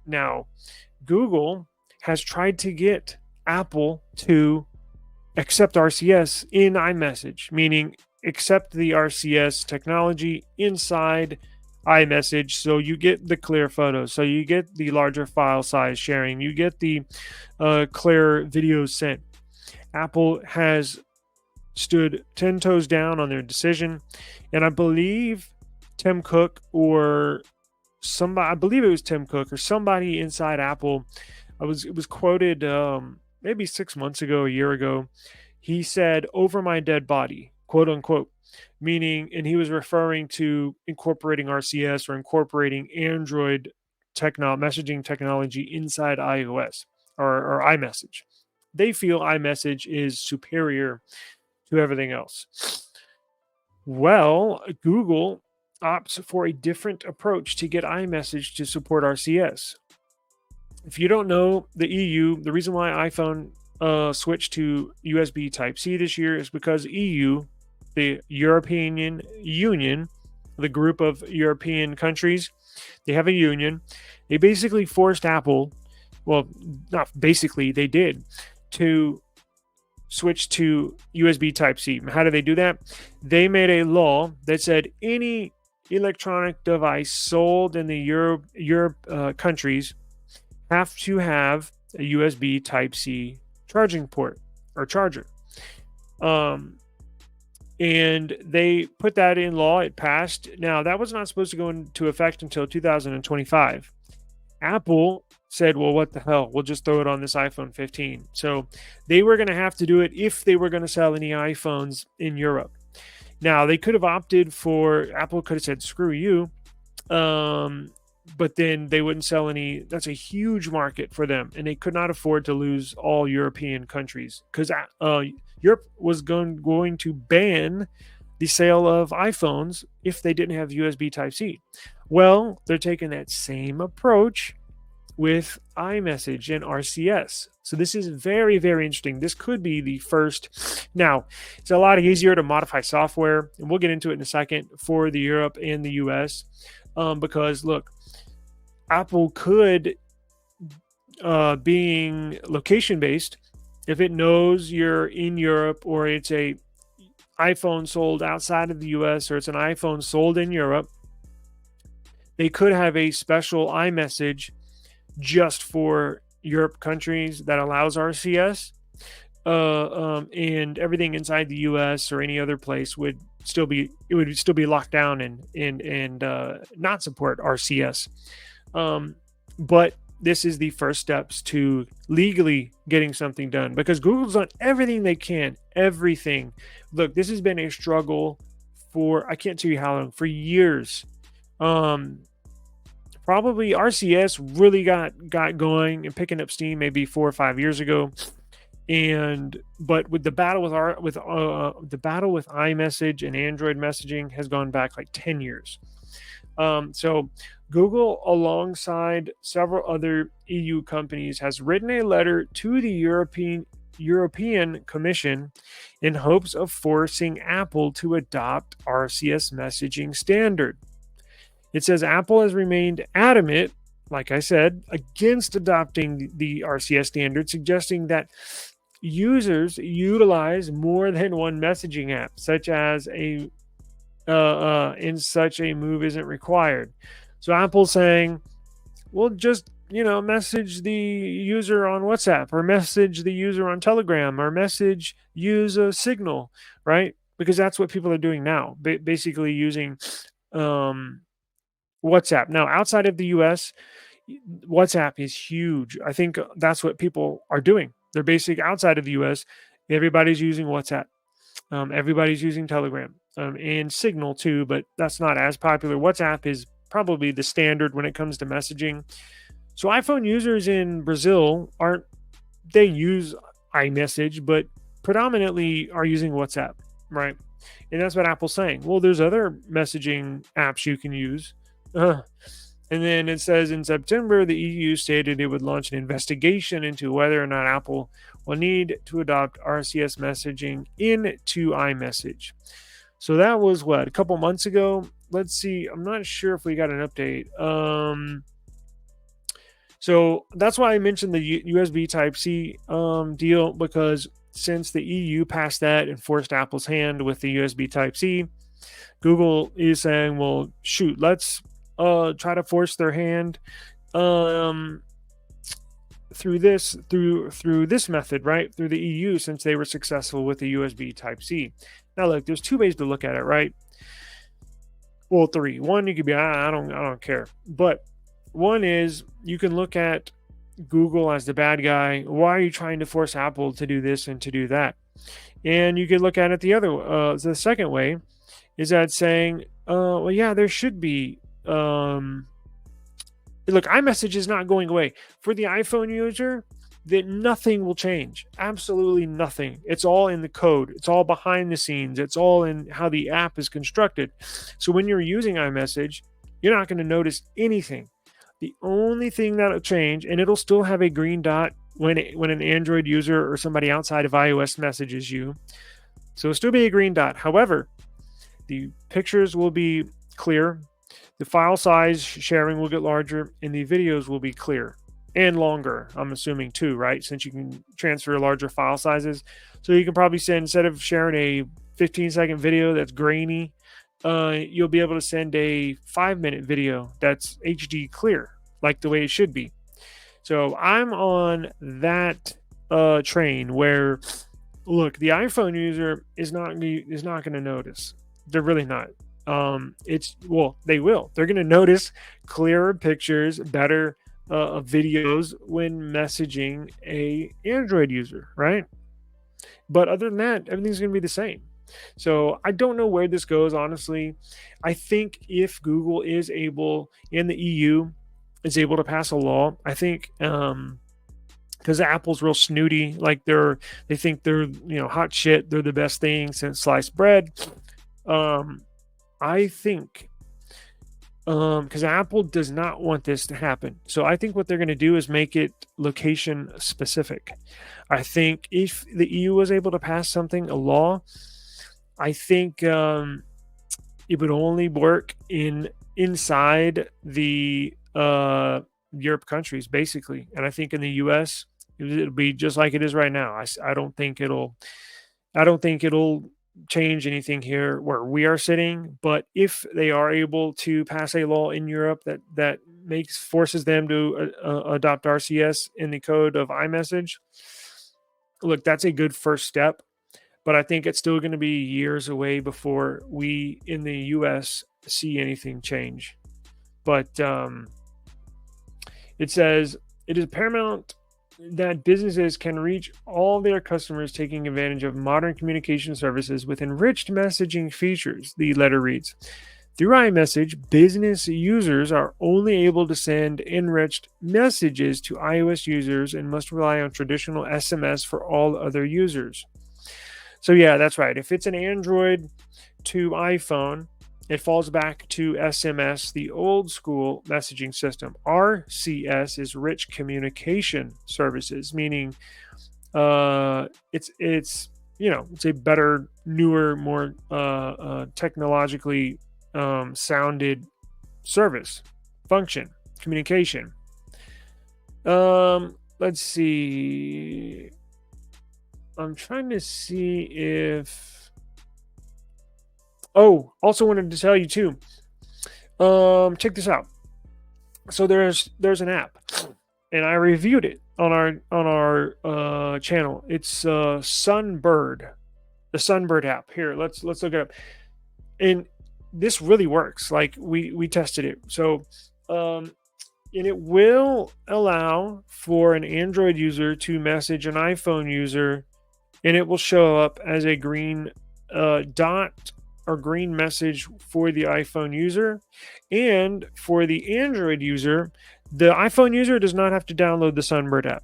Now, Google has tried to get Apple to accept RCS in iMessage, meaning accept the RCS technology inside iMessage, so you get the clear photos, so you get the larger file size sharing, you get the clear videos sent. Apple has stood 10 toes down on their decision, and I believe Tim Cook or somebody, I believe it was Tim Cook or somebody inside Apple. It was quoted maybe 6 months ago, a year ago. He said, "Over my dead body," quote unquote, meaning, and he was referring to incorporating RCS or incorporating Android messaging technology inside iOS or iMessage. They feel iMessage is superior to everything else. Well, Google opts for a different approach to get iMessage to support RCS. If you don't know, the EU, the reason why iPhone switched to USB Type-C this year is because EU, the European Union, the group of European countries, they have a union. They basically forced Apple, well, not basically, they did, to switch to USB Type-C. How do they do that? They made a law that said any electronic device sold in the Europe countries have to have a USB Type-C charging port or charger. And they put that in law. It passed. Now, that was not supposed to go into effect until 2025. Apple said, well, what the hell? We'll just throw it on this iPhone 15. So they were going to have to do it if they were going to sell any iPhones in Europe. Now, they could have opted for, Apple could have said, screw you. But then they wouldn't sell any. That's a huge market for them, and they could not afford to lose all European countries because Europe was going to ban the sale of iPhones if they didn't have USB Type-C. Well, they're taking that same approach with iMessage and RCS. So this is very, very interesting. This could be the first. Now, it's a lot easier to modify software, and we'll get into it in a second, for the Europe and the US, because look, Apple could, being location based, if it knows you're in Europe or it's a iPhone sold outside of the US or it's an iPhone sold in Europe, they could have a special iMessage just for Europe countries that allows RCS, and everything inside the US or any other place would still be locked down and not support RCS. But this is the first steps to legally getting something done, because Google's done everything they can. Everything. Look, this has been a struggle for, I can't tell you how long, for years. Probably RCS really got going and picking up steam maybe 4 or 5 years ago. But with the battle with iMessage and Android messaging has gone back like 10 years. So Google, alongside several other EU companies, has written a letter to the European Commission in hopes of forcing Apple to adopt RCS messaging standard. It says Apple has remained adamant, like I said, against adopting the RCS standard, suggesting that users utilize more than one messaging app, such as in such a move isn't required. So Apple's saying, well, just message the user on WhatsApp, or message the user on Telegram, or use a Signal, right? Because that's what people are doing now, basically using WhatsApp. Now, outside of the US, WhatsApp is huge. I think that's what people are doing. They're basically outside of the US. Everybody's using WhatsApp. Everybody's using Telegram, and Signal too, but that's not as popular. WhatsApp is probably the standard when it comes to messaging. So iPhone users in Brazil they use iMessage, but predominantly are using WhatsApp, right? And that's what Apple's saying. Well, there's other messaging apps you can use. And then it says in September, the EU stated it would launch an investigation into whether or not Apple will need to adopt RCS messaging into iMessage. So that was a couple months ago. Let's see. I'm not sure if we got an update. So that's why I mentioned the USB Type-C deal, because since the EU passed that and forced Apple's hand with the USB Type-C, Google is saying, well, shoot, let's try to force their hand um, through this method, right? Through the EU, since they were successful with the USB Type-C. Now, look, there's two ways to look at it, right? Well, three. One, you could be, I don't care. But one is you can look at Google as the bad guy. Why are you trying to force Apple to do this and to do that? And you could look at it the second way is that saying, well, yeah, there should be. Look, iMessage is not going away for the iPhone user. That nothing will change. Absolutely nothing. It's all in the code. It's all behind the scenes. It's all in how the app is constructed. So when you're using iMessage, you're not going to notice anything. The only thing that'll change, and it'll still have a green dot when an Android user or somebody outside of iOS messages you. So it'll still be a green dot. However, the pictures will be clear. The file size sharing will get larger, and the videos will be clear and longer, I'm assuming too, right? Since you can transfer larger file sizes. So you can probably send, instead of sharing a 15-second video that's grainy, you'll be able to send a 5-minute video that's HD clear, like the way it should be. So I'm on that train where, look, the iPhone user is not going to notice. They're really not. They will. They're going to notice clearer pictures, better videos when messaging a Android user, right? But other than that, everything's going to be the same. So I don't know where this goes, honestly. I think if Google is able, in the EU, is able to pass a law, I think because Apple's real snooty, like they think they're hot shit, they're the best thing since sliced bread. I think because Apple does not want this to happen. So I think what they're going to do is make it location specific. I think if the EU was able to pass something, a law, I think it would only work inside the Europe countries, basically. And I think in the US, it'll be just like it is right now. I don't think it'll change anything here where we are sitting. But if they are able to pass a law in Europe that forces them to adopt RCS in the code of iMessage, look, that's a good first step. But I think it's still going to be years away before we in the US see anything change. But it says it is paramount that businesses can reach all their customers taking advantage of modern communication services with enriched messaging features, the letter reads. Through iMessage, business users are only able to send enriched messages to iOS users and must rely on traditional SMS for all other users. So yeah, that's right. If it's an Android to iPhone, it falls back to SMS, the old school messaging system. RCS is rich communication services, meaning it's a better, newer, more technologically sounded service function communication. Let's see. I'm trying to see if. Oh, also wanted to tell you too. Check this out. So there's an app, and I reviewed it on our channel. It's Sunbird, the Sunbird app. Here, let's look it up. And this really works. Like we tested it. So and it will allow for an Android user to message an iPhone user, and it will show up as a green dot or green message for the iPhone user. And for the Android user, the iPhone user does not have to download the Sunbird app.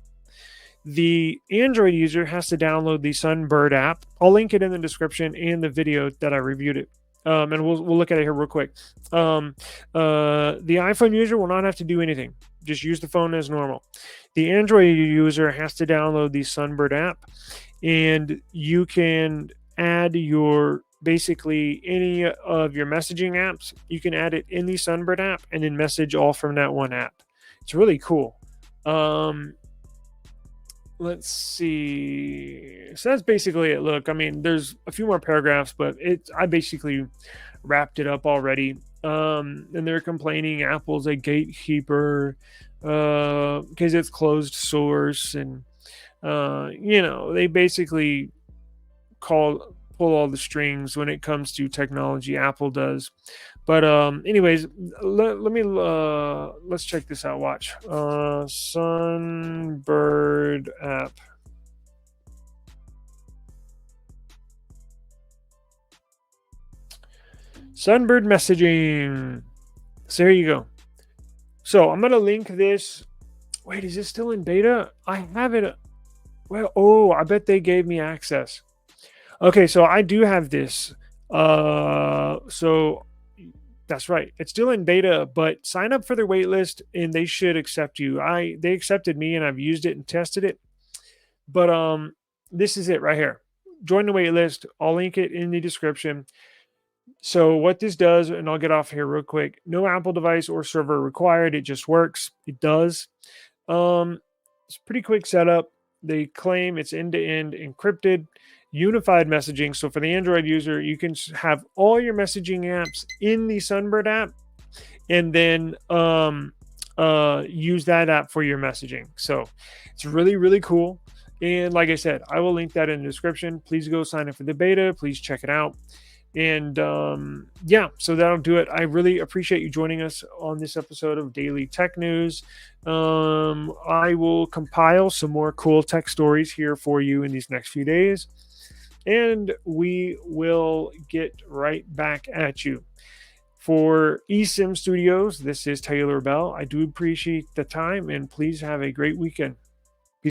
The Android user has to download the Sunbird app. I'll link it in the description and the video that I reviewed it. And we'll look at it here real quick. The iPhone user will not have to do anything. Just use the phone as normal. The Android user has to download the Sunbird app, and you can add basically any of your messaging apps. You can add it in the Sunbird app and then message all from that one app. It's really cool. Let's see. So that's basically it. Look, I mean, there's a few more paragraphs, but I basically wrapped it up already. And they're complaining Apple's a gatekeeper because it's closed source, and they basically pull all the strings when it comes to technology. Apple does. But anyways, let's check this out. Watch. Sunbird app. Sunbird messaging. So here you go. So I'm gonna link this. Wait, is this still in beta? I have it. Well, I bet they gave me access. Okay, so I do have this. So that's right. It's still in beta, but sign up for their waitlist and they should accept you. They accepted me and I've used it and tested it. But this is it right here. Join the waitlist. I'll link it in the description. So what this does, and I'll get off here real quick. No Apple device or server required. It just works. It does. It's pretty quick setup. They claim it's end-to-end encrypted, unified messaging. So for the Android user, you can have all your messaging apps in the Sunbird app, and then use that app for your messaging. So it's really, really cool. And like I said, I will link that in the description. Please go sign up for the beta. Please check it out. And so that'll do it. I really appreciate you joining us on this episode of Daily Tech News. I will compile some more cool tech stories here for you in these next few days, and we will get right back at you. For eSIM Studios, this is Taylor Bell. I do appreciate the time, and please have a great weekend.